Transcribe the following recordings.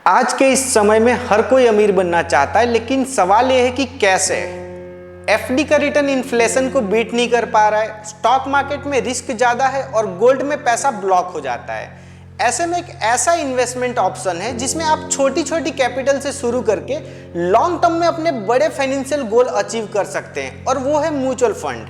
आज के इस समय में हर कोई अमीर बनना चाहता है, लेकिन सवाल यह है कि कैसे। एफडी का रिटर्न इन्फ्लेशन को बीट नहीं कर पा रहा है, स्टॉक मार्केट में रिस्क ज्यादा है और गोल्ड में पैसा ब्लॉक हो जाता है। ऐसे में एक ऐसा इन्वेस्टमेंट ऑप्शन है जिसमें आप छोटी छोटी कैपिटल से शुरू करके लॉन्ग टर्म में अपने बड़े फाइनेंशियल गोल अचीव कर सकते हैं, और वो है म्यूचुअल फंड।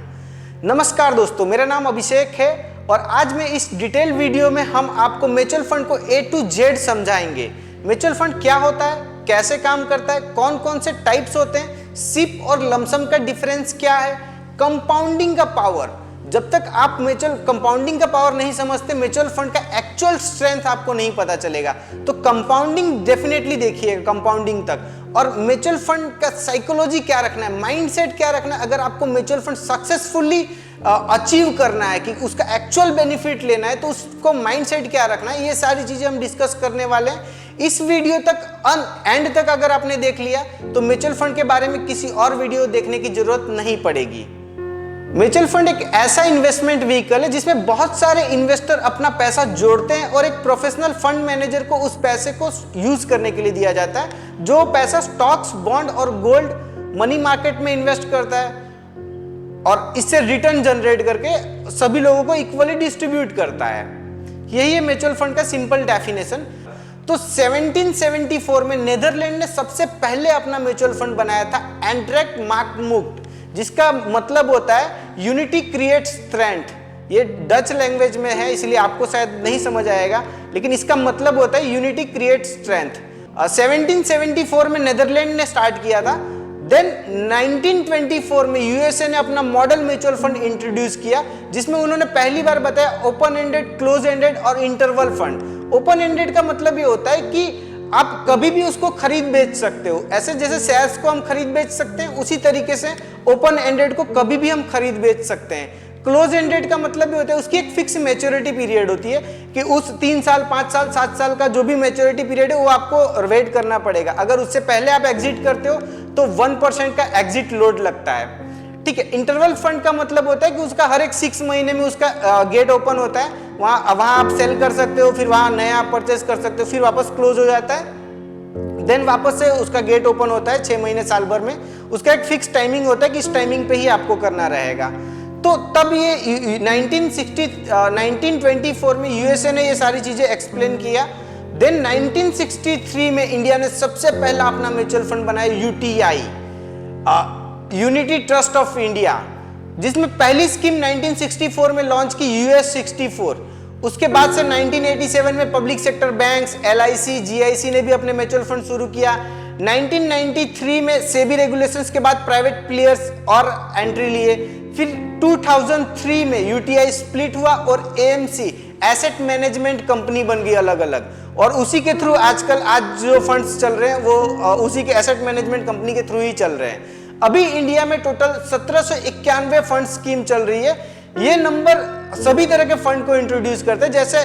नमस्कार दोस्तों, मेरा नाम अभिषेक है और आज मैं इस डिटेल वीडियो में हम आपको म्यूचुअल फंड को A to Z समझाएंगे। म्यूचुअल फंड क्या होता है, कैसे काम करता है, कौन कौन से टाइप्स होते हैं, सिप और लमसम का डिफरेंस क्या है, कंपाउंडिंग का पावर। जब तक आप म्यूचुअल कंपाउंडिंग का पावर नहीं समझते, म्यूचुअल फंड का एक्चुअल स्ट्रेंथ आपको नहीं पता चलेगा। तो कंपाउंडिंग डेफिनेटली देखिए, कंपाउंडिंग तक। और म्यूचुअल फंड का साइकोलॉजी क्या रखना है, माइंडसेट क्या रखना है, अगर आपको म्यूचुअल फंड सक्सेसफुली अचीव करना है कि उसका एक्चुअल बेनिफिट लेना है, तो उसको माइंडसेट क्या रखना है, ये सारी चीजें हम डिस्कस करने वाले हैं इस वीडियो तक। एंड तक अगर आपने देख लिया तो म्यूचुअल फंड के बारे में किसी और वीडियो देखने की जरूरत नहीं पड़ेगी। म्यूचुअल फंड एक ऐसा इन्वेस्टमेंट व्हीकल है जिसमें बहुत सारे इन्वेस्टर अपना पैसा जोड़ते हैं और एक प्रोफेशनल फंड मैनेजर को उस पैसे को यूज करने के लिए दिया जाता है, जो पैसा स्टॉक्स, बॉन्ड और गोल्ड, मनी मार्केट में इन्वेस्ट करता है और इससे रिटर्न जनरेट करके सभी लोगों को इक्वली डिस्ट्रीब्यूट करता है। यही है म्यूचुअल फंड का सिंपल डेफिनेशन। तो 1774 में नीदरलैंड ने सबसे पहले अपना म्यूचुअल फंड बनाया था, एंट्रेक्ट मार्कमुक्त, जिसका मतलब होता है यूनिटी क्रिएट्स स्ट्रेंथ। ये डच लैंग्वेज में है इसलिए आपको शायद नहीं समझ आएगा, लेकिन इसका मतलब होता है यूनिटी क्रिएट्स स्ट्रेंथ। 1774 में नीदरलैंड ने स्टार्ट किया था। देन 1924 में यूएसए ने अपना मॉडल म्यूचुअल फंड इंट्रोड्यूस किया, जिसमें उन्होंने पहली बार बताया ओपन एंडेड, क्लोज एंडेड और इंटरवल फंड। ओपन एंडेड का मतलब ये होता है कि आप कभी भी उसको खरीद बेच सकते हो, ऐसे जैसे शेयर्स को हम खरीद बेच सकते हैं, उसी तरीके से ओपन एंडेड को कभी भी हम खरीद बेच सकते हैं। क्लोज एंडेड का मतलब ये होता है उसकी एक फिक्स मैच्योरिटी पीरियड होती है कि उस 3 साल, 5 साल, 7 साल का जो भी मैच्योरिटी पीरियड है वो आपको वेट करना पड़ेगा। अगर उससे पहले आप एग्जिट करते हो तो 1% का एग्जिट लोड लगता है। ठीक है। इंटरवल फंड का मतलब होता है कि उसका हर एक 6 महीने में उसका गेट ओपन होता है, वहां आप सेल कर सकते हो, फिर वहां नया परचेस कर सकते हो, फिर वापस क्लोज हो जाता है, देन वापस से उसका गेट ओपन होता है 6 महीने, साल भर में। उसका एक फिक्स टाइमिंग होता है कि इस टाइमिंग पे ही आपको करना रहेगा। तो तब ये 1924 में यूएसए ने ये सारी चीजें एक्सप्लेन किया। देन 1963 में इंडिया ने सबसे पहला अपना म्यूचुअल फंड बनाया, UTI, unity trust of India, जिसमें पहली स्कीम 1964 में लॉन्च की, यूएस 64। उसके बाद से 1987 में public sector banks, LIC, GIC ने भी अपने म्यूचुअल फंड शुरू किया। 1993 में सेबी रेगुलेशंस के बाद प्राइवेट प्लेयर्स और एंट्री लिए। फिर 2003 में यूटीआई स्प्लिट हुआ और एएमसी, एसेट मैनेजमेंट कंपनी बन गई अलग अलग, और उसी के थ्रू आजकल आज जो फंड्स चल रहे हैं वो उसी के एसेट मैनेजमेंट कंपनी के थ्रू ही चल रहे हैं। अभी इंडिया में टोटल 1791 फंड स्कीम चल रही है। ये नंबर सभी तरह के फंड को इंट्रोड्यूस करते हैं, जैसे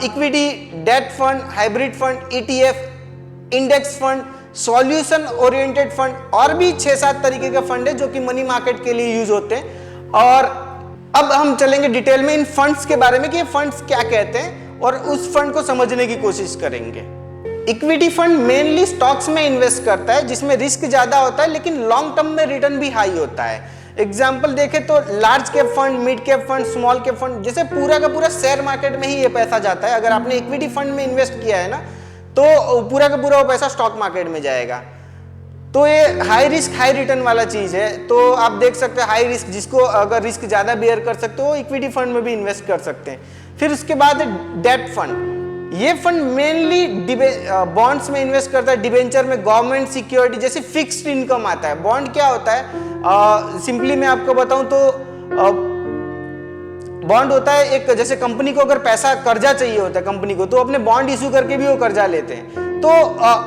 equity, debt fund, hybrid fund, ETF, index fund, solution oriented fund, और भी 6-7 तरीके के फंड है जो कि मनी मार्केट के लिए यूज होते हैं। और अब हम चलेंगे डिटेल में इन फंड्स के बारे में कि ये फंड्स क्या कहते हैं और उस फंड को समझने की कोशिश करेंगे। इक्विटी फंड मेनली स्टॉक्स में इन्वेस्ट करता है, जिसमें रिस्क ज्यादा होता है लेकिन लॉन्ग टर्म में रिटर्न भी हाई होता है। एग्जाम्पल देखें तो large cap fund, mid cap fund, small cap fund, जैसे पूरा का पूरा शेयर मार्केट में ही ये पैसा जाता है। अगर आपने इक्विटी फंड में इन्वेस्ट किया है ना, तो पूरा का पूरा वो पैसा स्टॉक मार्केट में जाएगा। तो ये हाई रिस्क हाई रिटर्न वाला चीज है। तो आप देख सकते हैं हाई रिस्क, जिसको अगर रिस्क ज्यादा बेयर कर सकते हो, इक्विटी फंड में भी इन्वेस्ट कर सकते हैं। फिर उसके बाद डेट फंड, ये फंड मेनली बॉन्ड्स में इन्वेस्ट करता है, डिबेंचर में, गवर्नमेंट सिक्योरिटी, जैसे फिक्स्ड इनकम आता है। बॉन्ड क्या होता है, सिंपली मैं आपको बताऊं तो बॉन्ड होता है एक, जैसे कंपनी को अगर पैसा, कर्जा चाहिए होता है कंपनी को, तो अपने बॉन्ड इशू करके भी वो कर्जा लेते हैं। तो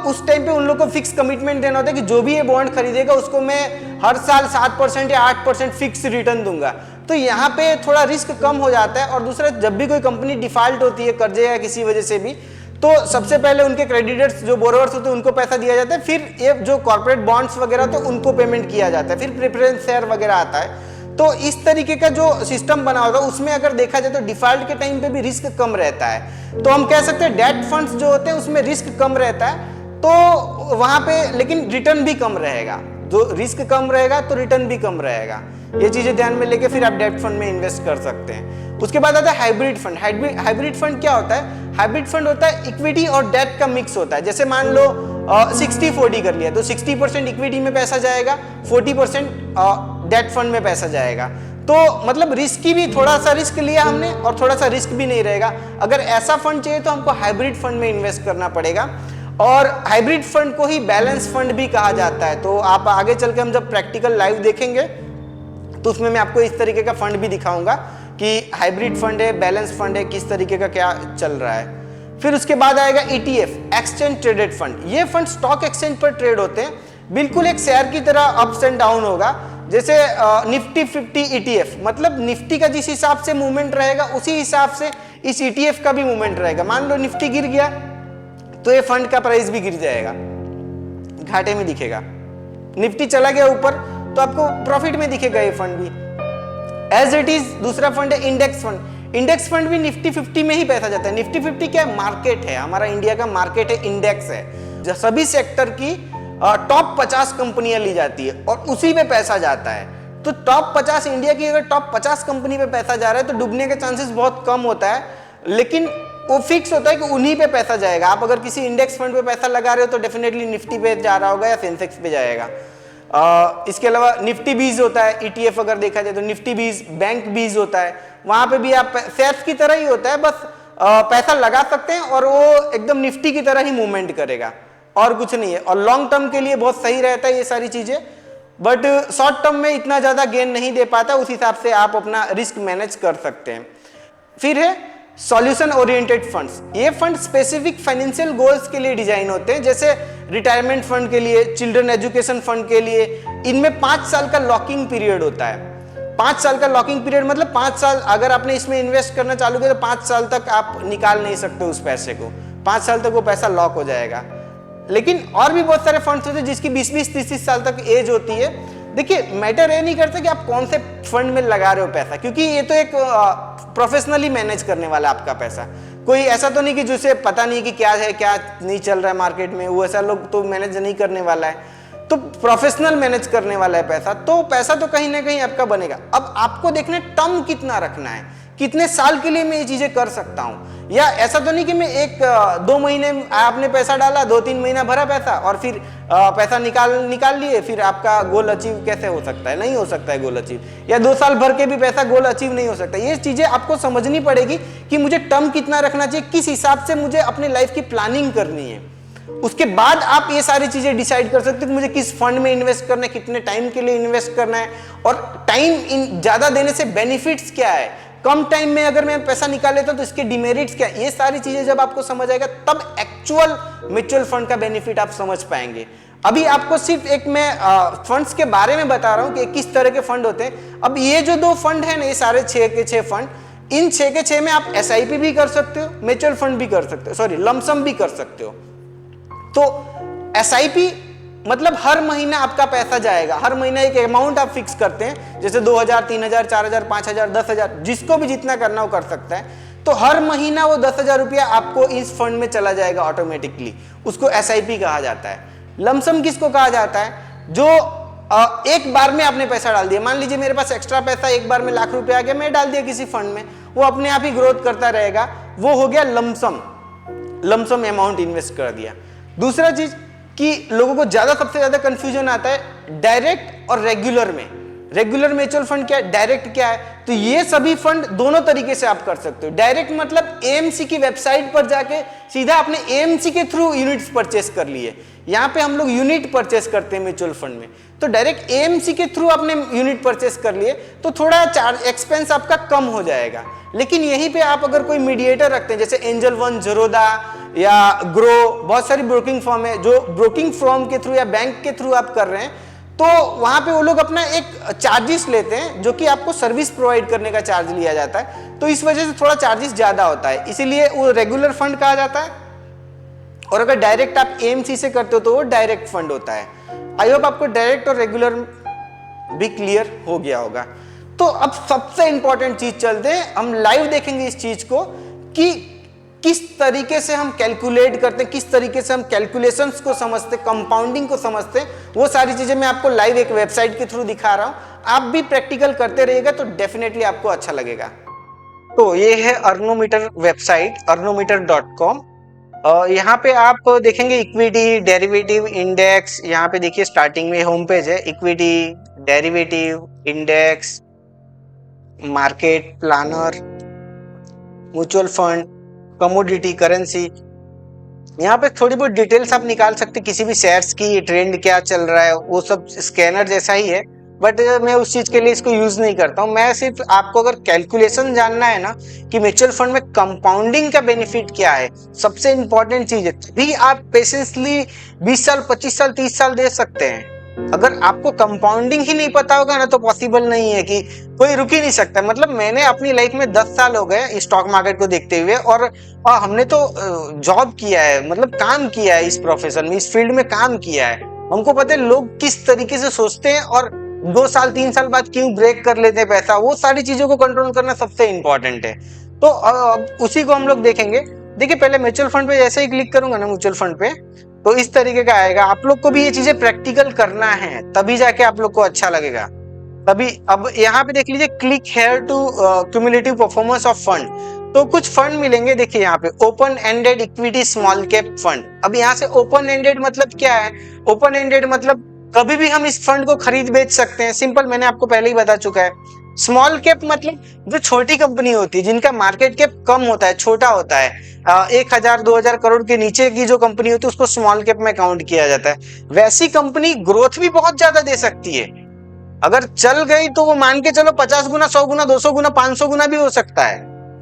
उस टाइम पे उन लोग को फिक्स कमिटमेंट देना होता है कि जो भी ये बॉन्ड खरीदेगा उसको मैं हर साल 7% या 8% फिक्स रिटर्न दूंगा। तो यहाँ पे थोड़ा रिस्क कम हो जाता है। और दूसरा, जब भी कोई कंपनी डिफॉल्ट होती है कर्जे या किसी वजह से भी, तो सबसे पहले उनके क्रेडिटर्स जो बोरोवर्स होते हैं उनको पैसा दिया जाता है, फिर ये जो कॉर्पोरेट बॉन्ड्स वगैरह तो उनको पेमेंट किया जाता है, फिर प्रेफरेंस शेयर वगैरह आता है। तो इस तरीके का जो सिस्टम बना होगा उसमें अगर देखा जाए तो डिफॉल्ट के टाइम पे भी रिस्क कम रहता है। तो हम कह सकते हैं डेट फंड्स जो होते हैं उसमें रिस्क कम रहता है, तो वहां पे लेकिन रिटर्न भी कम रहेगा। जो रिस्क कम रहेगा तो रिटर्न भी कम रहेगा। ये चीजें ध्यान में लेके फिर आप डेट फंड में इन्वेस्ट कर सकते हैं। उसके बाद आता है हाइब्रिड फंड। हाइब्रिड फंड क्या होता है? हाइब्रिड फंड होता है इक्विटी और डेट का मिक्स होता है। जैसे मान लो 60-40 कर लिया तो 60% इक्विटी में पैसा जाएगा, 40% डेट फंड में पैसा जाएगा। तो मतलब रिस्की भी, थोड़ा सा रिस्क लिया हमने और थोड़ा सा रिस्क भी नहीं रहेगा। अगर ऐसा फंड चाहिए तो हमको हाइब्रिड फंड में इन्वेस्ट करना पड़ेगा, और हाइब्रिड फंड को ही बैलेंस फंड भी कहा जाता है। तो आप आगे चल के हम जब प्रैक्टिकल लाइव देखेंगे तो उसमें मैं आपको इस तरीके का फंड भी दिखाऊंगा कि हाइब्रिड फंड है, बैलेंस फंड है, किस तरीके का क्या चल रहा है। फिर उसके बाद आएगा ETF, एक्सचेंज ट्रेडेड फंड। ये फंड स्टॉक एक्सचेंज पर ट्रेड होते हैं, बिल्कुल एक शेयर की तरह अप्स एंड डाउन होगा। जैसे निफ्टी 50 ETF, मतलब निफ्टी का जिस हिसाब से मूवमेंट रहेगा उसी हिसाब से इस ETF का भी मूवमेंट रहेगा। मान लो निफ्टी गिर गया तो ये फंड का प्राइस भी गिर जाएगा, घाटे में दिखेगा। निफ्टी चला गया ऊपर तो आपको प्रॉफिट में दिखेगा ये फंड भी। एज इट इज दूसरा फंड है इंडेक्स फंड। इंडेक्स फंड भी निफ्टी 50 में ही पैसा जाता है। निफ्टी 50 क्या है? मार्केट है, हमारा इंडिया का मार्केट है, इंडेक्स है। जो सभी सेक्टर की टॉप 50 कंपनियां ली जाती है और उसी पे पैसा जाता है। तो टॉप 50 इंडिया की अगर टॉप 50 कंपनी पे पैसा जा रहा है तो डूबने के चांसेस बहुत कम होता है, लेकिन वो फिक्स होता है कि उन्हीं पे पैसा जाएगा। आप अगर किसी इंडेक्स फंड पे पैसा लगा रहे हो तो डेफिनेटली निफ्टी पे जा रहा होगा या सेंसेक्स पे जाएगा। इसके अलावा निफ्टी 20 होता है, ETF अगर देखा जाए तो निफ्टी 20, बैंक 20 होता है। वहां पे भी आप शेयर्स की तरह ही होता है, बस पैसा लगा सकते हैं और वो एकदम निफ्टी की तरह ही मूवमेंट करेगा, और कुछ नहीं है। और लॉन्ग टर्म के लिए बहुत सही रहता है ये सारी चीजें, बट शॉर्ट टर्म में इतना ज्यादा गेन नहीं दे पाता। उस हिसाब से आप अपना रिस्क मैनेज कर सकते हैं। फिर है सॉल्यूशन ओरिएंटेड फंड्स। ये फंड स्पेसिफिक फाइनेंशियल गोल्स के लिए डिजाइन होते हैं, जैसे रिटायरमेंट फंड के लिए, चिल्ड्रन एजुकेशन फंड के लिए। इनमें 5 साल का लॉकिंग पीरियड होता है। 5 साल का लॉकिंग पीरियड मतलब 5 साल अगर आपने इसमें इन्वेस्ट करना चालू किया तो 5 साल तक आप निकाल नहीं सकते उस पैसे को। 5 साल तक वो पैसा लॉक हो जाएगा। लेकिन और भी बहुत सारे फंड्स होते हैं जिसकी 20-20, 30-30 साल तक एज होती है। देखिए, मैटर ये नहीं करता कि आप कौन से फंड में लगा रहे हो पैसा, क्योंकि ये तो एक प्रोफेशनली मैनेज करने वाला आपका पैसा। कोई ऐसा तो नहीं कि जिसे पता नहीं कि क्या है क्या नहीं चल रहा है मार्केट में, वो ऐसा लोग तो मैनेज नहीं करने वाला है। तो प्रोफेशनल मैनेज करने वाला है पैसा, तो पैसा तो कहीं ना कहीं आपका बनेगा। अब आपको देखना है टर्म कितना रखना है, कितने साल के लिए मैं ये चीजें कर सकता हूं। या ऐसा तो नहीं कि मैं 1-2 महीने आपने पैसा डाला, 2-3 महीना भरा पैसा और फिर पैसा निकाल लिए, फिर आपका गोल अचीव कैसे हो सकता है? नहीं हो सकता है गोल अचीव। या 2 साल भर के भी पैसा गोल अचीव नहीं हो सकता। ये चीजें आपको समझनी पड़ेगी कि मुझे टर्म कितना रखना चाहिए, किस हिसाब से मुझे अपने लाइफ की प्लानिंग करनी है। उसके बाद आप ये सारी चीजें डिसाइड कर सकते हो कि मुझे किस फंड में इन्वेस्ट करना है, कितने टाइम के लिए इन्वेस्ट करना है, और टाइम ज्यादा देने से बेनिफिट्स क्या है, कम टाइम में अगर मैं पैसा निकाल लेता हूं तो इसके डिमेरिट्स क्या है। ये सारी चीजें जब आपको समझ आएगा तब एक्चुअल म्यूचुअल फंड का बेनिफिट आप समझ पाएंगे। अभी आपको सिर्फ एक मैं फंड्स के बारे में बता रहा हूं कि किस तरह के फंड होते हैं। अब ये जो 2 फंड है ना, ये सारे 6 के 6 फंड, इन 6 के 6 में आप SIP भी कर सकते हो, म्यूचुअल फंड भी कर सकते हो, सॉरी लमसम भी कर सकते हो। तो SIP मतलब हर महीना आपका पैसा जाएगा, हर महीना एक अमाउंट आप फिक्स करते हैं, जैसे 2000, 3000, 4000, 5000, 10,000, जिसको भी जितना करना हो कर सकता है। तो हर महीना वो 10,000 रुपया आपको इस फंड में चला जाएगा ऑटोमेटिकली, उसको SIP कहा जाता है। लमसम किसको कहा जाता है? जो एक बार में आपने पैसा डाल दिया। मान लीजिए मेरे पास एक्स्ट्रा पैसा एक बार में लाख रुपया आ गया, मैं डाल दिया किसी फंड में, वो अपने आप ही ग्रोथ करता रहेगा, वो हो गया लमसम अमाउंट इन्वेस्ट कर दिया। दूसरा चीज कि लोगों को सबसे ज्यादा कंफ्यूजन आता है डायरेक्ट और रेगुलर में। रेगुलर म्यूचुअल फंड क्या है, डायरेक्ट क्या है? तो ये सभी फंड दोनों तरीके से आप कर सकते हो। डायरेक्ट मतलब AMC की वेबसाइट पर जाके सीधा आपने AMC के थ्रू यूनिट्स परचेस कर लिए। यहाँ पे हम लोग यूनिट परचेस करते हैं म्यूचुअल फंड में, तो डायरेक्ट AMC के थ्रू आपने यूनिट परचेस कर लिए तो थोड़ा चार्ज एक्सपेंस आपका कम हो जाएगा। लेकिन यहीं पे आप अगर कोई मीडिएटर रखते हैं, जैसे एंजल वन, ज़ीरोधा या ग्रो, बहुत सारी ब्रोकिंग फर्म है, जो ब्रोकिंग फर्म के थ्रू या बैंक के थ्रू आप कर रहे हैं, तो वहां पे वो लोग अपना एक चार्जेस लेते हैं, जो कि आपको सर्विस प्रोवाइड करने का चार्ज लिया जाता है। तो इस वजह से थोड़ा चार्जेस ज्यादा होता है, इसीलिए वो रेगुलर फंड कहा जाता है। और अगर डायरेक्ट आप AMC से करते हो तो वो डायरेक्ट फंड होता है। आई होप आपको डायरेक्ट और रेगुलर भी क्लियर हो गया होगा। तो अब सबसे इंपॉर्टेंट चीज चलते हैं, हम लाइव देखेंगे इस चीज को कि किस तरीके से हम कैलकुलेट करते हैं, किस तरीके से हम कैलकुलेशंस को समझते, कंपाउंडिंग को समझते हैं। वो सारी चीजें मैं आपको लाइव एक वेबसाइट के थ्रू दिखा रहा हूं। आप भी प्रैक्टिकल करते रहिएगा तो डेफिनेटली आपको अच्छा लगेगा। तो ये है अर्नोमीटर वेबसाइट, अर्नोमीटर.com। यहाँ पे आप देखेंगे इक्विटी, डेरिवेटिव, इंडेक्स। यहाँ पे देखिए स्टार्टिंग में होम पेज है, equity, derivative, index, market planner, mutual fund, commodity, currency. यहाँ पे थोड़ी बहुत डिटेल्स आप निकाल सकते, किसी भी शेयर्स की ट्रेंड क्या चल रहा है, वो सब स्कैनर जैसा ही है, बट मैं उस चीज के लिए इसको यूज नहीं करता हूँ। मैं सिर्फ आपको अगर कैलकुलेशन जानना है ना कि म्यूचुअल फंड में कंपाउंडिंग का बेनिफिट क्या है, सबसे इंपॉर्टेंट चीज है, तभी आप पेशेंसली 20 साल, 25 साल, 30 साल दे सकते हैं। अगर आपको कंपाउंडिंग ही नहीं पता होगा ना तो पॉसिबल नहीं है, कि कोई रुक ही नहीं सकता। मतलब मैंने अपनी लाइफ में 10 साल हो गए स्टॉक मार्केट को देखते हुए, और हमने तो जॉब किया है, मतलब काम किया है इस प्रोफेशन में, इस फील्ड में काम किया है। हमको पता है लोग किस तरीके से सोचते हैं और 2 साल 3 साल बाद क्यों ब्रेक कर लेते हैं पैसा। वो सारी चीजों को कंट्रोल करना सबसे इंपॉर्टेंट है। तो उसी को हम लोग देखेंगे। देखिए पहले म्यूचुअल फंड पे जैसे ही क्लिक करूंगा ना म्यूचुअल फंड पे, तो इस तरीके का आएगा। आप लोग को भी ये चीजें प्रैक्टिकल करना है, तभी जाके आप लोग को अच्छा लगेगा। तभी अब यहाँ पे देख लीजिए, click here to cumulative performance of fund. तो कुछ फंड मिलेंगे, देखिए यहाँ पे open ended equity small cap fund. अब यहाँ से ओपन एंडेड मतलब क्या है? ओपन एंडेड मतलब कभी भी हम इस फंड को खरीद बेच सकते हैं, सिंपल, मैंने आपको पहले ही बता चुका है। स्मॉल कैप मतलब जो छोटी कंपनी होती है, जिनका मार्केट कैप कम होता है, छोटा होता है, 1000-2000 करोड़ के नीचे की जो कंपनी होती है उसको स्मॉल कैप में काउंट किया जाता है। वैसी कंपनी ग्रोथ भी बहुत ज्यादा दे सकती है, अगर चल गई तो वो मान के चलो 50 गुना, 100 गुना, 200 गुना, 500 गुना भी हो सकता है,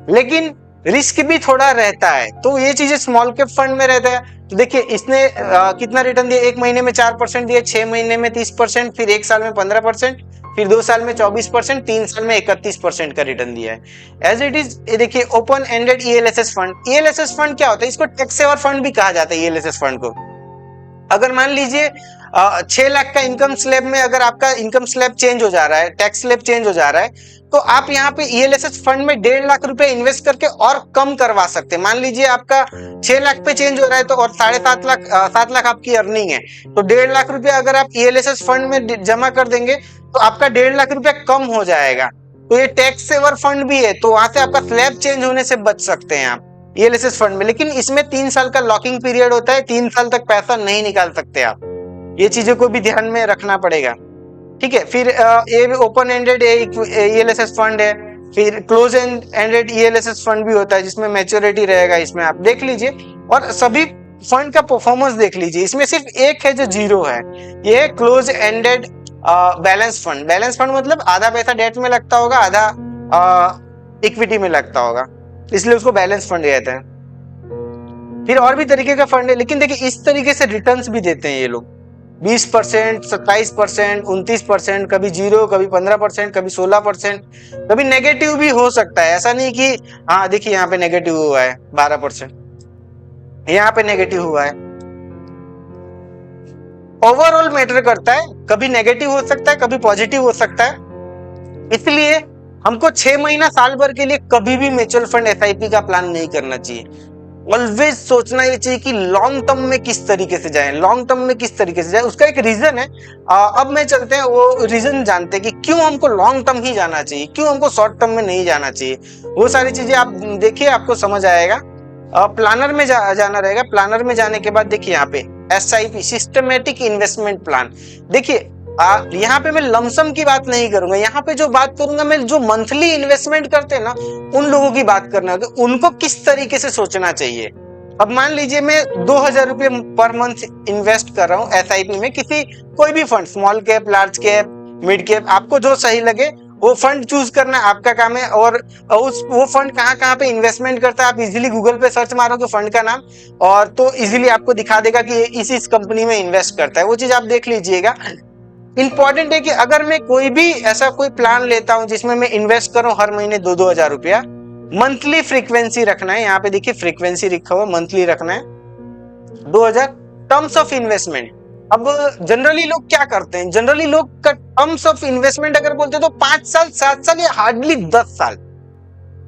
लेकिन रिस्क भी थोड़ा रहता है। तो ये चीजें स्मॉल कैप फंड में रहता है। तो देखिए इसने कितना रिटर्न दिया, 1 महीने में 4% दिया, 6 महीने में 30%, फिर 1 साल में 15%, फिर 2 साल में 24%, 3 साल में 31% का रिटर्न दिया है। एज इट इज देखिए open ended ELSS fund. ELSS fund क्या होता है? इसको टैक्स सेवर फंड भी कहा जाता है ईएलएसएस फंड को। अगर मान लीजिए 6 लाख का इनकम स्लैब में अगर आपका इनकम स्लैब चेंज हो जा रहा है, टैक्स स्लैब चेंज हो जा रहा है, तो आप यहाँ पे ईएलएसएस फंड में 1.5 लाख रुपए इन्वेस्ट करके और कम करवा सकते हैं। मान लीजिए आपका 6 लाख पे चेंज हो रहा है तो, और 7.5 लाख 7 लाख आपकी अर्निंग है, तो 1.5 लाख रुपए अगर आप ईएलएसएस फंड में जमा कर देंगे तो आपका 1.5 लाख रुपया कम हो जाएगा। तो ये टैक्स सेवर फंड भी है, तो वहां से आपका स्लैब चेंज होने से बच सकते हैं आप ईएलएसएस फंड में। लेकिन इसमें 3 साल का लॉकिंग पीरियड होता है, 3 साल तक पैसा नहीं निकाल सकते आप। ये चीजों को भी ध्यान में रखना पड़ेगा, ठीक है। फिर ये ओपन एंडेड ईएलएसएस फंड है। फिर क्लोज एंडेड ईएलएसएस फंड भी होता है जिसमें मैच्योरिटी रहेगा, इसमें आप देख लीजिए। और सभी फंड का परफॉर्मेंस देख लीजिए, इसमें सिर्फ एक है जो 0 है, ये है close ended balance fund. Balance fund मतलब आधा पैसा डेट में लगता होगा, आधा इक्विटी में लगता होगा, इसलिए उसको बैलेंस फंड कहते हैं। फिर और भी तरीके का फंड है, लेकिन देखिए इस तरीके से रिटर्न्स भी देते हैं ये लोग, 20%, 27%, 29%, कभी 0, कभी 15%, कभी 16%, कभी नेगेटिव भी हो सकता है। ऐसा नहीं कि हाँ देखिए यहाँ पे नेगेटिव हुआ है 12%, यहाँ पे नेगेटिव हुआ है। ओवरऑल मैटर करता है, कभी नेगेटिव हो सकता है, कभी पॉजिटिव हो सकता है। इसलिए हमको 6 महीना, साल भर के लिए कभी भी म्यूचुअल फंड एसआईपी का प्लान नहीं करना चाहिए। ऑलवेज सोचना ये चाहिए कि लॉन्ग टर्म में किस तरीके से जाएं, लॉन्ग टर्म में किस तरीके से जाएं। उसका एक रीजन है, अब मैं चलते हैं वो रीजन जानते हैं कि क्यों हमको लॉन्ग टर्म ही जाना चाहिए, क्यों हमको शॉर्ट टर्म में नहीं जाना चाहिए। वो सारी चीजें आप देखिए, आपको समझ आएगा। प्लानर में जाना रहेगा। प्लानर में जाने के बाद देखिए यहाँ पे एसआईपी, सिस्टमेटिक इन्वेस्टमेंट प्लान। देखिए यहाँ पे मैं लमसम की बात नहीं करूंगा, यहाँ पे जो बात करूंगा मैं, जो मंथली इन्वेस्टमेंट करते हैं ना उन लोगों की बात करना है, उनको किस तरीके से सोचना चाहिए। अब मान लीजिए मैं 2000 रुपये पर मंथ इन्वेस्ट कर रहा हूँ एसआईपी में, किसी कोई भी fund, small cap, large cap, mid cap, आपको जो सही लगे वो फंड चूज करना आपका काम है। और वो फंड कहाँ पे इन्वेस्टमेंट करता है, आप इजीली गूगल पे सर्च मारोगे फंड का नाम, और तो इजीली आपको दिखा देगा कि इस कंपनी में इन्वेस्ट करता है। वो चीज आप देख लीजिएगा। इंपॉर्टेंट है कि अगर मैं कोई भी ऐसा कोई प्लान लेता हूं जिसमें मैं इन्वेस्ट करूं हर महीने 2-2 हजार रुपया, मंथली फ्रीक्वेंसी रखना है। यहाँ पे देखिए फ्रीक्वेंसी लिखा हुआ, मंथली रखना है 2000 टर्म्स ऑफ इन्वेस्टमेंट। अब जनरली लोग क्या करते हैं, जनरली लोग का टर्म्स ऑफ इन्वेस्टमेंट अगर बोलते तो 5 साल 7 साल या हार्डली 10 साल,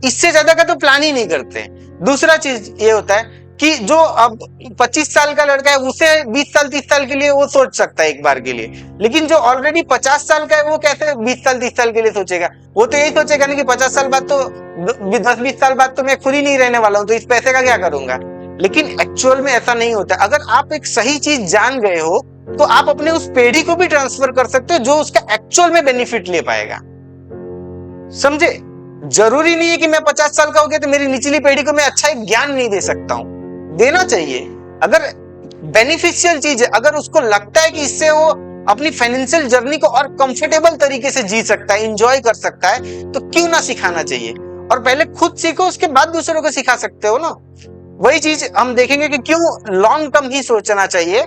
इससे ज्यादा का तो प्लान ही नहीं करते। दूसरा चीज ये होता है कि जो अब 25 साल का लड़का है उसे 20 साल 30 साल के लिए वो सोच सकता है एक बार के लिए, लेकिन जो ऑलरेडी 50 साल का है वो कैसे 20 साल 30 साल के लिए सोचेगा? वो तो यही सोचेगा ना कि 50 साल बाद तो 10-20 साल बाद तो मैं खुद ही नहीं रहने वाला हूं, तो इस पैसे का क्या करूंगा? लेकिन एक्चुअल में ऐसा नहीं होता। अगर आप एक सही चीज जान गए हो तो आप अपने उस पीढ़ी को भी ट्रांसफर कर सकते हो जो उसका एक्चुअल में बेनिफिट ले पाएगा। समझे? जरूरी नहीं है कि मैं 50 साल का हो गया तो मेरी निचली पीढ़ी को मैं अच्छा एक ज्ञान नहीं दे सकता हूं, देना चाहिए। अगर बेनिफिशियल चीज है, अगर उसको लगता है कि इससे वो अपनी फाइनेंशियल जर्नी को और कंफर्टेबल तरीके से जी सकता है, एंजॉय कर सकता है, तो क्यों ना सिखाना चाहिए। और पहले खुद सीखो, उसके बाद दूसरों को सिखा सकते हो ना। वही चीज हम देखेंगे कि क्यों लॉन्ग टर्म ही सोचना चाहिए।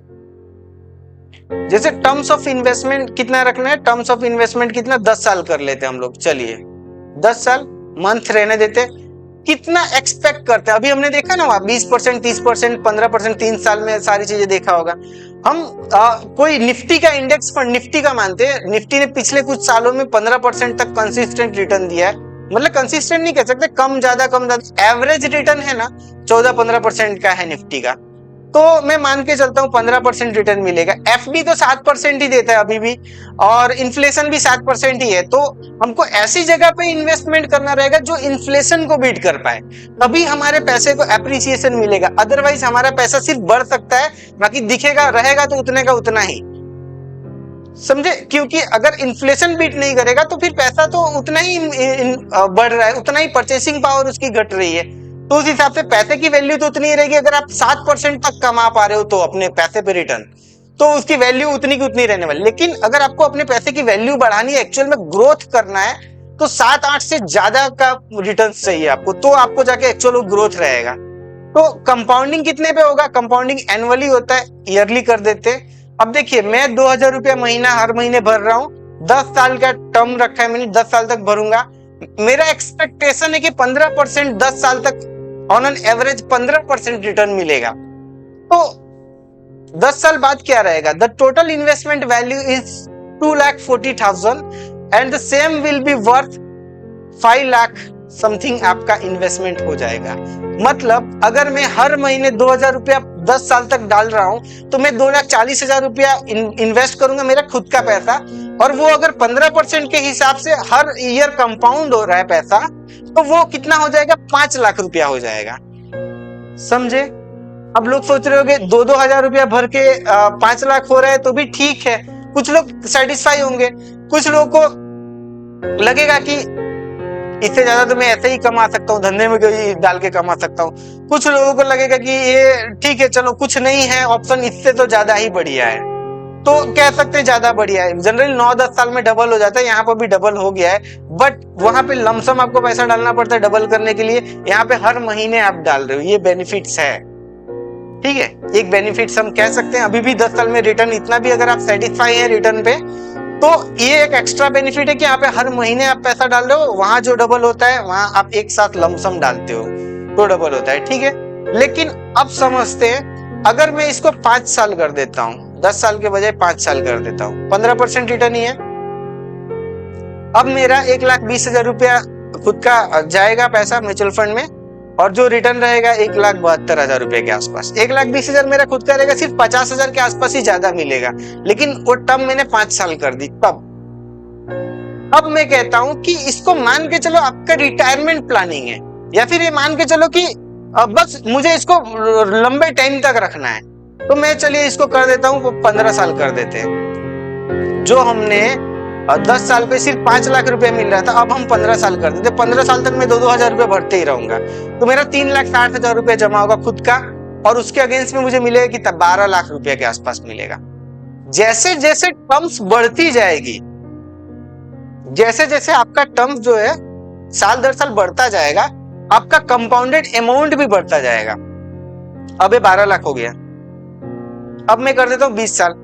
जैसे टर्म्स ऑफ इन्वेस्टमेंट कितना रखना है, टर्म्स ऑफ इन्वेस्टमेंट कितना 10 साल कर लेते हैं हम लोग। चलिए 10 साल मंथ रहने देते। कितना एक्सपेक्ट करते हैं? अभी हमने देखा ना वहां 20%, 30%, 15%, 3 साल में सारी चीजें देखा होगा। हम कोई निफ्टी का इंडेक्स फंड निफ्टी का मानते हैं, निफ्टी ने पिछले कुछ सालों में 15% तक कंसिस्टेंट रिटर्न दिया है। मतलब कंसिस्टेंट नहीं कह सकते, कम ज्यादा एवरेज रिटर्न है ना 14-15% का है निफ्टी का, तो मैं मान के चलता हूँ 15% रिटर्न मिलेगा। एफडी तो 7% ही देता है अभी भी, और इन्फ्लेशन भी 7% ही है। तो हमको ऐसी जगह पे इन्वेस्टमेंट करना रहेगा जो इन्फ्लेशन को बीट कर पाए, तभी हमारे पैसे को एप्रिसिएशन मिलेगा। अदरवाइज हमारा पैसा सिर्फ बढ़ सकता है, बाकी दिखेगा रहेगा तो उतने का उतना ही। समझे? क्योंकि अगर इन्फ्लेशन बीट नहीं करेगा तो फिर पैसा तो उतना ही बढ़ रहा है, उतना ही परचेसिंग पावर उसकी घट रही है, तो उस हिसाब से पैसे की वैल्यू तो उतनी ही रहेगी। अगर आप 7% तक कमा पा रहे हो तो अपने पैसे पे रिटर्न, तो उसकी वैल्यू उतनी की उतनी रहने वाली। लेकिन अगर आपको अपने पैसे की वैल्यू बढ़ानी है, एक्चुअल में ग्रोथ करना है, तो 7-8 से ज्यादा का रिटर्न चाहिए आपको, तो आपको जाके एक्चुअल ग्रोथ रहेगा। तो कंपाउंडिंग कितने पे होगा? कंपाउंडिंग एनुअली होता है, ईयरली कर देते। अब देखिए मैं 2000 रुपया महीना हर महीने भर रहा हूँ, 10 साल का टर्म रखा है मैंने, 10 साल तक भरूंगा। मेरा एक्सपेक्टेशन है कि 15% 10 साल तक ऑन एन एवरेज 15% रिटर्न मिलेगा। तो 10 साल बाद क्या रहेगा? The total investment value is 2,40,000 and the same will be worth 5 lakh something आपका इन्वेस्टमेंट हो जाएगा। मतलब अगर मैं हर महीने 2000 रुपया 10 साल तक डाल रहा हूं तो मैं 2,40,000 रुपया इन्वेस्ट करूंगा, मेरा खुद का पैसा, और वो अगर 15% के हिसाब से हर ईयर कंपाउंड हो रहा है पैसा, तो वो कितना हो जाएगा? 5 लाख रुपया हो जाएगा। समझे? अब लोग सोच रहे होंगे 2-2 हजार रुपया भर के 5 लाख हो रहा है तो भी ठीक है, कुछ लोग सेटिस्फाई होंगे, कुछ लोगों को लगेगा कि इससे ज्यादा तो मैं ऐसे ही कमा सकता हूँ, धंधे में कोई डाल के कमा सकता हूँ। कुछ लोगों को लगेगा कि ये ठीक है, चलो कुछ नहीं है ऑप्शन, इससे तो ज्यादा ही बढ़िया है, तो कह सकते हैं ज्यादा बढ़िया है। जनरली 9-10 साल में डबल हो जाता है, यहाँ पर भी डबल हो गया है, बट वहां पे लमसम आपको पैसा डालना पड़ता है डबल करने के लिए। यहाँ पे हर महीने आप डाल रहे हो, ये बेनिफिट्स है। ठीक है, एक बेनिफिट्स हम कह सकते हैं। अभी भी 10 साल में रिटर्न इतना भी अगर आप सेटिस्फाई है रिटर्न पे, तो ये एक एक्स्ट्रा बेनिफिट है कि यहाँ पे हर महीने आप पैसा डाल रहे हो, वहां जो डबल होता है वहां आप एक साथ लमसम डालते हो तो डबल होता है। ठीक है, लेकिन अब समझते हैं, अगर मैं इसको 5 साल कर देता हूँ, 10 साल के बजाय 5 साल कर देता हूँ, 15% रिटर्न ही है। अब मेरा 1,20,000 रुपया खुद का जाएगा पैसा म्यूचुअल फंड में, और जो रिटर्न रहेगा 1,72,000 रुपए के आसपास। 1,20,000 मेरा खुद का रहेगा, सिर्फ 50,000 के आसपास ही ज्यादा मिलेगा, लेकिन वो टर्म मैंने 5 साल कर दी। तब अब मैं कहता हूं कि इसको मान के चलो आपका रिटायरमेंट प्लानिंग है, या फिर ये मान के चलो कि बस मुझे इसको लंबे टाइम तक रखना है, तो मैं चलिए इसको कर देता हूं 15 साल कर देते हैं। जो हमने 10 साल पे सिर्फ 5 लाख रुपए मिल रहा था, अब हम 15 साल कर देते। 15 साल तक मैं 2-2 हजार रुपए भरते ही रहूंगा, तो मेरा 3,60,000 रुपए जमा होगा खुद का, और उसके अगेंस्ट में मुझे मिलेगा कि 12 लाख रुपए के आसपास मिलेगा। जैसे जैसे टर्म्स बढ़ती जाएगी, जैसे जैसे आपका टर्म्स जो है साल दर साल बढ़ता जाएगा, आपका कंपाउंडेड अमाउंट भी बढ़ता जाएगा। अब ये 12 लाख हो गया, अब मैं कर देता हूं 20 साल।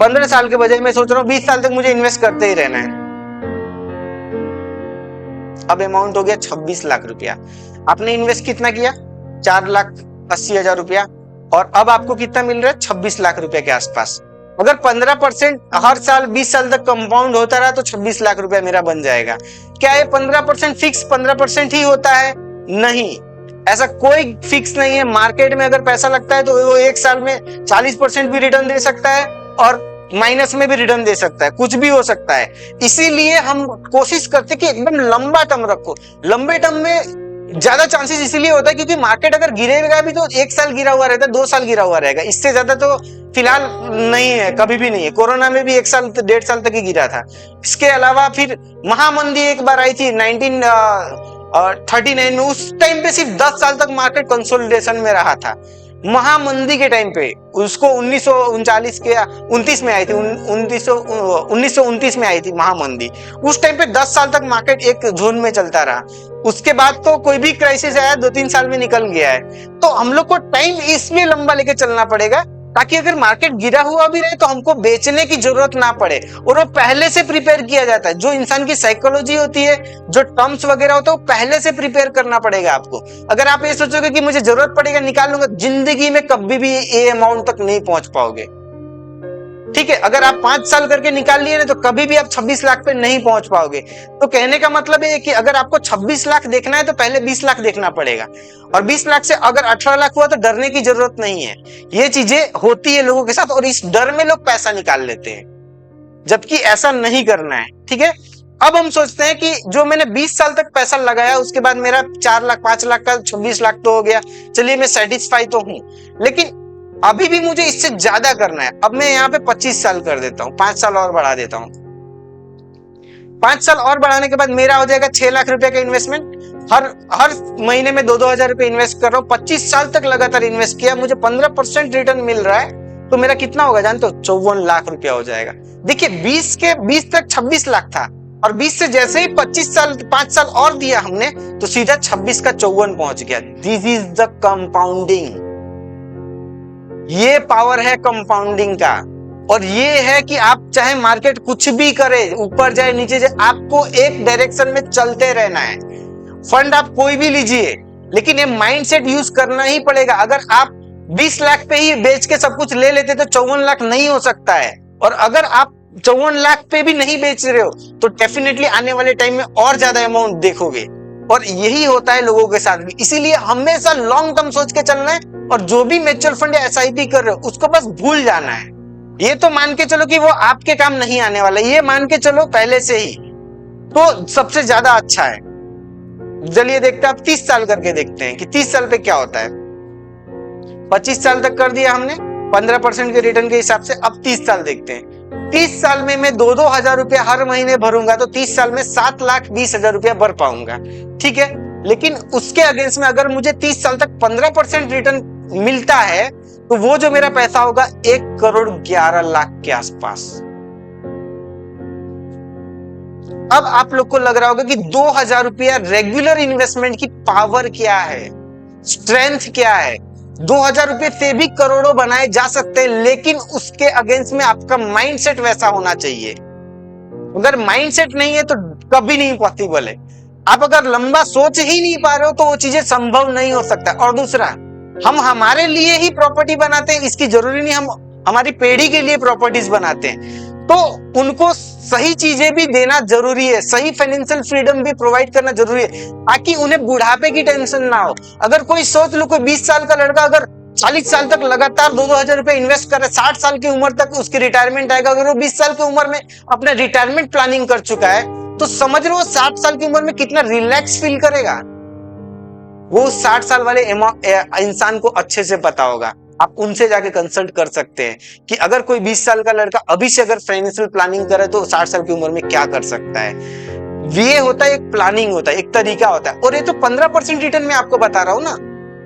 15 साल के बजाय मैं सोच रहा हूं 20 साल तक मुझे इन्वेस्ट करते ही रहना है। अब अमाउंट हो गया 26 लाख रुपया। आपने इन्वेस्ट कितना किया? 4,80,000 रुपया, और अब आपको कितना मिल रहा है? 26 लाख रुपया के आसपास। अगर 15% हर साल 20 साल तक कंपाउंड होता रहा तो 26 लाख रुपया मेरा बन जाएगा। क्या ये 15% फिक्स 15% ही होता है? नहीं, ऐसा कोई फिक्स नहीं है। मार्केट में अगर पैसा लगता है तो वो एक साल में 40% भी रिटर्न दे सकता है और माइनस में भी रिटर्न दे सकता है, कुछ भी हो सकता है। इसीलिए हम कोशिश करते कि एकदम लंबा टर्म रखो। लंबे टर्म में ज्यादा चांसेस इसीलिए होता है क्योंकि मार्केट अगर गिरेगा भी तो एक साल गिरा हुआ रहता है, 2 साल गिरा हुआ रहेगा, इससे ज्यादा तो फिलहाल नहीं है, कभी भी नहीं है। कोरोना में भी 1 साल 1.5 साल तक ही गिरा था। इसके अलावा फिर महामंदी एक बार आई थी 1939 में, उस टाइम पे सिर्फ 10 साल तक मार्केट कंसोलिडेशन में रहा था। महामंदी के टाइम पे उसको 1939 के 29 में आई थी, 1929 में आई थी महामंदी। उस टाइम पे 10 साल तक मार्केट एक जोन में चलता रहा। उसके बाद तो कोई भी क्राइसिस आया 2-3 साल में निकल गया है। तो हम लोग को टाइम इसलिए लंबा लेके चलना पड़ेगा ताकि अगर मार्केट गिरा हुआ भी रहे तो हमको बेचने की जरूरत ना पड़े, और वो पहले से प्रिपेयर किया जाता है। जो इंसान की साइकोलॉजी होती है, जो टर्म्स वगैरह होता है, वो पहले से प्रिपेयर करना पड़ेगा आपको। अगर आप ये सोचोगे कि मुझे जरूरत पड़ेगा निकाल लूंगा, जिंदगी में कभी भी ये अमाउंट तक नहीं पहुंच पाओगे। ठीक है, अगर आप 5 साल करके निकाल लिए ना तो कभी भी आप 26 लाख पे नहीं पहुंच पाओगे। तो कहने का मतलब है कि अगर आपको 26 लाख देखना है तो पहले 20 लाख देखना पड़ेगा, और 20 लाख से अगर 18 लाख हुआ तो डरने की जरूरत नहीं है। ये चीजें होती है लोगों के साथ और इस डर में लोग पैसा निकाल लेते हैं, जबकि ऐसा नहीं करना है। ठीक है, अब हम सोचते हैं कि जो मैंने 20 साल तक पैसा लगाया उसके बाद मेरा 4 लाख 5 लाख का 26 लाख तो हो गया, चलिए मैं सेटिस्फाई तो हूं, लेकिन अभी भी मुझे इससे ज्यादा करना है। अब मैं यहाँ पे 25 साल कर देता हूँ, 5 साल और बढ़ा देता हूँ। 5 साल और बढ़ाने के बाद मेरा हो जाएगा 6 लाख रुपए का इन्वेस्टमेंट। हर महीने में 2-2 हजार रुपए इन्वेस्ट कर रहा हूँ। 25 साल तक लगातार इन्वेस्ट किया, मुझे 15% रिटर्न मिल रहा है, तो मेरा कितना होगा जानते हो? 54 लाख रुपया हो जाएगा। देखिए 20 तक 26 लाख था, और 20 से जैसे ही 25 साल 5 साल और दिया हमने तो सीधा 26 का 54 पहुंच गया। This is the compounding. ये पावर है कंपाउंडिंग का, और ये है कि आप चाहे मार्केट कुछ भी करे, ऊपर जाए नीचे जाए, आपको एक डायरेक्शन में चलते रहना है। फंड आप कोई भी लीजिए, लेकिन ये माइंडसेट यूज करना ही पड़ेगा। अगर आप 20 लाख पे ही बेच के सब कुछ ले लेते तो 54 लाख नहीं हो सकता है, और अगर आप 54 लाख पे भी नहीं बेच रहे हो तो डेफिनेटली आने वाले टाइम में और ज्यादा अमाउंट देखोगे। और यही होता है लोगों के साथ भी। इसीलिए हमेशा लॉन्ग टर्म सोच के चलना है, और जो भी म्यूचुअल फंड या एसआईपी कर रहे हो उसको बस भूल जाना है। ये तो मान के चलो कि वो आपके काम नहीं आने वाला, ये मान के चलो पहले से ही, तो सबसे ज्यादा अच्छा है। चलिए देखते हैं, आप 30 साल करके देखते हैं कि 30 साल पे क्या होता है। 25 साल तक कर दिया हमने 15% के रिटर्न के हिसाब से। अब 30 साल देखते हैं। 30 साल में मैं 2-2 हजार रुपया हर महीने भरूंगा तो 30 साल में 7,20,000 रुपया भर पाऊंगा। ठीक है, लेकिन उसके अगेंस्ट में अगर मुझे 30 साल तक 15% रिटर्न मिलता है तो वो जो मेरा पैसा होगा 1,11,00,000 के आसपास। अब आप लोग को लग रहा होगा कि 2,000 रुपया रेगुलर इन्वेस्टमेंट की पावर क्या है, स्ट्रेंथ क्या है। 2,000 रुपए से भी करोड़ों बनाए जा सकते हैं, लेकिन उसके अगेंस्ट में आपका माइंडसेट वैसा होना चाहिए। अगर माइंडसेट नहीं है तो कभी नहीं पॉसिबल है। आप अगर लंबा सोच ही नहीं पा रहे हो तो वो चीजें संभव नहीं हो सकता। और दूसरा, हम हमारे लिए ही प्रॉपर्टी बनाते हैं, इसकी जरूरी नहीं हम हमारी पीढ़ी के लिए प्रॉपर्टीज बनाते हैं। तो उनको सही चीजें भी देना जरूरी है, सही फाइनेंशियल फ्रीडम भी प्रोवाइड करना जरूरी है, ताकि उन्हें बुढ़ापे की टेंशन ना हो। अगर कोई सोच लो, कोई 20 साल का लड़का अगर 40 साल तक लगातार 2-2 हजार रुपए इन्वेस्ट करे, 60 साल की उम्र तक उसकी रिटायरमेंट आएगा। अगर वो 20 साल की उम्र में अपना रिटायरमेंट प्लानिंग कर चुका है तो समझ लो 60 साल की उम्र में कितना रिलैक्स फील करेगा। वो 60 साल वाले इंसान को अच्छे से पता होगा। आप उनसे जाके कंसल्ट कर सकते हैं कि अगर कोई 20 साल का लड़का अभी से अगर फाइनेंशियल प्लानिंग करे तो 60 साल की उम्र में क्या कर सकता है। ये होता है एक प्लानिंग, होता है एक तरीका होता है। और ये तो 15% रिटर्न में आपको बता रहा हूं ना।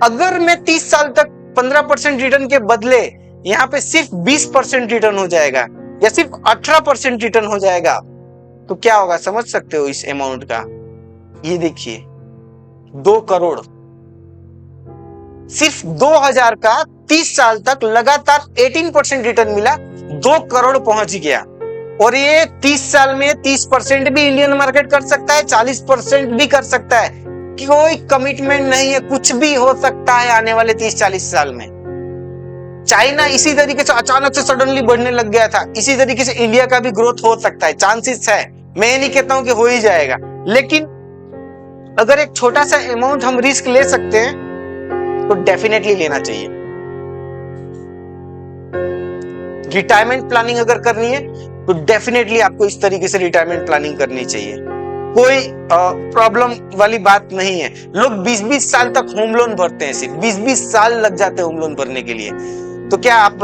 अगर मैं 30 साल तक 15% रिटर्न के बदले यहाँ पे सिर्फ 20% रिटर्न हो जाएगा या सिर्फ 18% रिटर्न हो जाएगा तो क्या होगा समझ सकते हो इस अमाउंट का। ये देखिए 2 करोड़, सिर्फ 2,000 का 30 साल तक लगातार 18% रिटर्न मिला, 2 करोड़ पहुंच गया। और ये 30 साल में 30% भी इंडियन मार्केट कर सकता है, 40% भी कर सकता है। कोई कमिटमेंट नहीं है, कुछ भी हो सकता है आने वाले 30-40 साल में। चाइना इसी तरीके से अचानक से सडनली बढ़ने लग गया था, इसी तरीके से इंडिया का भी ग्रोथ हो सकता है, चांसेस है। मैं ये नहीं कहता हूं कि हो ही जाएगा, लेकिन अगर एक छोटा सा अमाउंट हम रिस्क ले सकते हैं तो डेफिनेटली लेना चाहिए। रिटायरमेंट प्लानिंग अगर करनी है तो डेफिनेटली आपको इस तरीके से रिटायरमेंट प्लानिंग करनी चाहिए। कोई प्रॉब्लम वाली बात नहीं है। लोग 20-20 साल तक होम लोन भरते हैं, सिर्फ 20-20 साल लग जाते हैं होम लोन भरने के लिए। तो क्या आप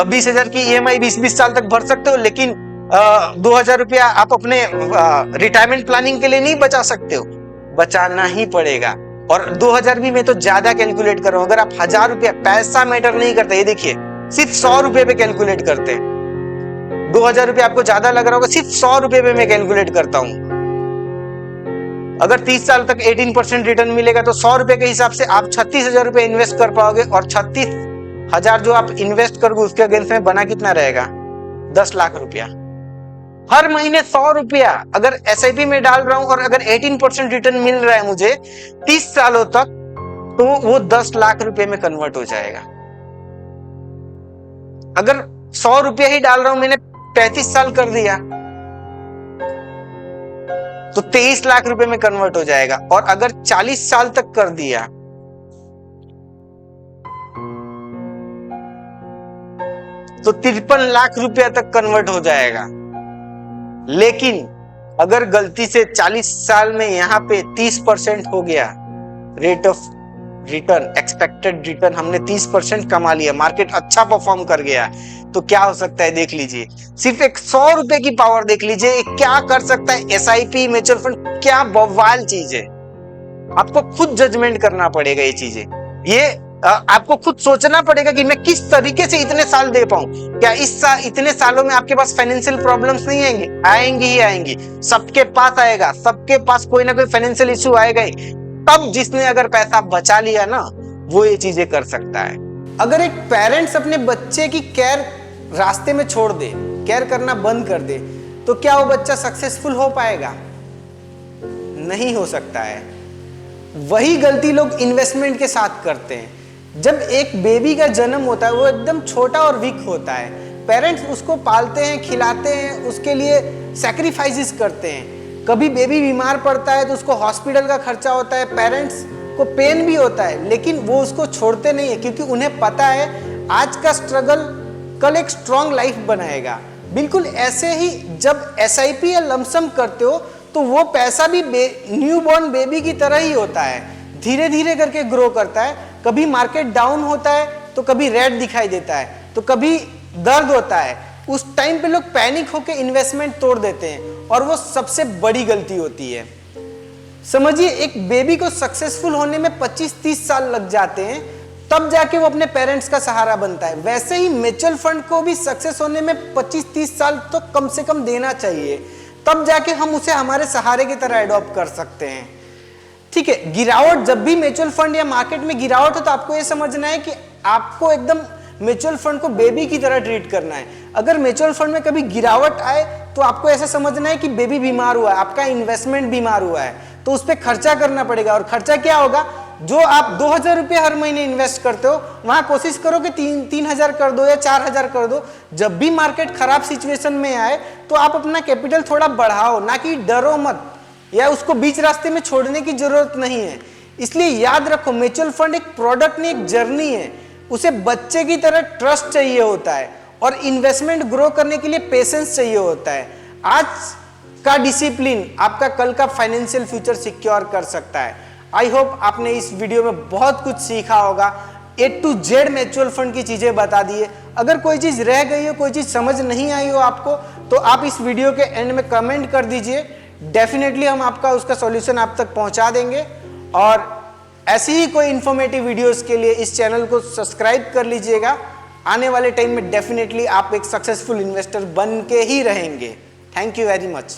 20,000 की EMI 20-20 साल तक भर सकते हो, लेकिन 2,000 रुपया आप अपने रिटायरमेंट प्लानिंग के लिए नहीं बचा सकते हो? बचाना ही पड़ेगा। और 2,000 भी मैं तो ज्यादा कैलकुलेट कर रहा हूं। अगर आप 1,000 रुपया, पैसा मैटर नहीं करता, ये देखिए सिर्फ 100 रुपए पे कैलकुलेट करते हैं। 2,000 रुपया आपको ज्यादा लग रहा होगा, सिर्फ 100 रुपए पे मैं कैलकुलेट करता हूं। अगर 30 साल तक 18% रिटर्न मिलेगा तो 100 रुपए के हिसाब से आप 36,000 रुपए इन्वेस्ट कर पाओगे, और 36,000 जो आप इन्वेस्ट करोगे उसके अगेंस्ट में बना कितना रहेगा? 10 लाख रुपया। हर महीने 100 रुपया अगर SIP में डाल रहा हूं और अगर 18% रिटर्न मिल रहा है मुझे 30 सालों तक, तो वो 10 लाख रुपए में कन्वर्ट हो जाएगा। अगर 100 रुपया ही डाल रहा हूं, मैंने 35 साल कर दिया तो 23 लाख रुपए में कन्वर्ट हो जाएगा। और अगर 40 साल तक कर दिया तो 53 लाख रुपया तक कन्वर्ट हो जाएगा। लेकिन अगर गलती से 40 साल में यहां पे 30% हो गया rate of return, expected return, हमने 30% कमा लिया, मार्केट अच्छा परफॉर्म कर गया, तो क्या हो सकता है देख लीजिए। सिर्फ एक 100 रुपए की पावर देख लीजिए, क्या कर सकता है SIP, म्यूचुअल फंड, क्या बवाल चीज है। आपको खुद जजमेंट करना पड़ेगा ये चीजें। ये आपको खुद सोचना पड़ेगा कि मैं किस तरीके से इतने साल दे पाऊं। क्या इतने सालों में आपके पास फाइनेंशियल प्रॉब्लम्स नहीं आएंगे? आएंगी ही आएंगी, सबके पास आएगा, सबके पास कोई ना कोई फाइनेंशियल इश्यू आएगा ही। तब जिसने अगर पैसा बचा लिया ना, वो ये चीजें कर सकता है। अगर एक पेरेंट्स अपने बच्चे की केयर रास्ते में छोड़ दे, केयर करना बंद कर दे, तो क्या वो बच्चा सक्सेसफुल हो पाएगा? नहीं हो सकता है। वही गलती लोग इन्वेस्टमेंट के साथ करते हैं। जब एक बेबी का जन्म होता है, वो एकदम छोटा और वीक होता है, पेरेंट्स उसको पालते हैं, खिलाते हैं, उसके लिए सैक्रिफाइसेस करते हैं। कभी बेबी बीमार पड़ता है तो उसको हॉस्पिटल का खर्चा होता है, पेरेंट्स को पेन भी होता है, लेकिन वो उसको छोड़ते नहीं है, क्योंकि उन्हें पता है आज का स्ट्रगल कल एक स्ट्रॉन्ग लाइफ बनाएगा। बिल्कुल ऐसे ही जब SIP या लमसम करते हो तो वो पैसा भी न्यूबॉर्न बेबी की तरह ही होता है, धीरे धीरे करके ग्रो करता है। कभी मार्केट डाउन होता है तो कभी रेड दिखाई देता है, तो कभी दर्द होता है। उस टाइम पे लोग पैनिक होकर इन्वेस्टमेंट तोड़ देते हैं, और वो सबसे बड़ी गलती होती है। समझिए, एक बेबी को सक्सेसफुल होने में 25-30 साल लग जाते हैं, तब जाके वो अपने पेरेंट्स का सहारा बनता है। वैसे ही म्यूचुअल फंड को भी सक्सेस होने में 25-30 साल तो कम से कम देना चाहिए, तब जाके हम उसे हमारे सहारे की तरह अडॉप्ट कर सकते हैं। ठीक है, गिरावट, जब भी म्यूचुअल फंड या मार्केट में गिरावट हो तो आपको ये समझना है कि आपको एकदम म्यूचुअल फंड को बेबी की तरह ट्रीट करना है। अगर म्यूचुअल फंड में कभी गिरावट आए तो आपको ऐसा समझना है कि बेबी बीमार हुआ है, आपका इन्वेस्टमेंट बीमार हुआ है, तो उस पर खर्चा करना पड़ेगा। और खर्चा क्या होगा? जो आप 2,000 रुपये हर महीने इन्वेस्ट करते हो, वहां कोशिश करो कि 3,000 कर दो या 4,000 कर दो। जब भी मार्केट खराब सिचुएशन में आए तो आप अपना कैपिटल थोड़ा बढ़ाओ, ना कि डरो मत, या उसको बीच रास्ते में छोड़ने की जरूरत नहीं है। इसलिए याद रखो, म्यूचुअल फंड एक प्रोडक्ट नहीं, एक जर्नी है। उसे बच्चे की तरह ट्रस्ट चाहिए होता है, और इन्वेस्टमेंट ग्रो करने के लिए पेशेंस चाहिए होता है। आज का डिसिप्लिन आपका कल का फाइनेंशियल फ्यूचर सिक्योर कर सकता है। आई होप आपने इस वीडियो में बहुत कुछ सीखा होगा। A to Z mutual fund की चीजें बता दी है। अगर कोई चीज रह गई हो, कोई चीज समझ नहीं आई हो आपको, तो आप इस वीडियो के एंड में कमेंट कर दीजिए, डेफिनेटली हम आपका उसका सॉल्यूशन आप तक पहुंचा देंगे। और ऐसी ही कोई इंफॉर्मेटिव वीडियोस के लिए इस चैनल को सब्सक्राइब कर लीजिएगा। आने वाले टाइम में डेफिनेटली आप एक सक्सेसफुल इन्वेस्टर बन के ही रहेंगे। Thank you very much.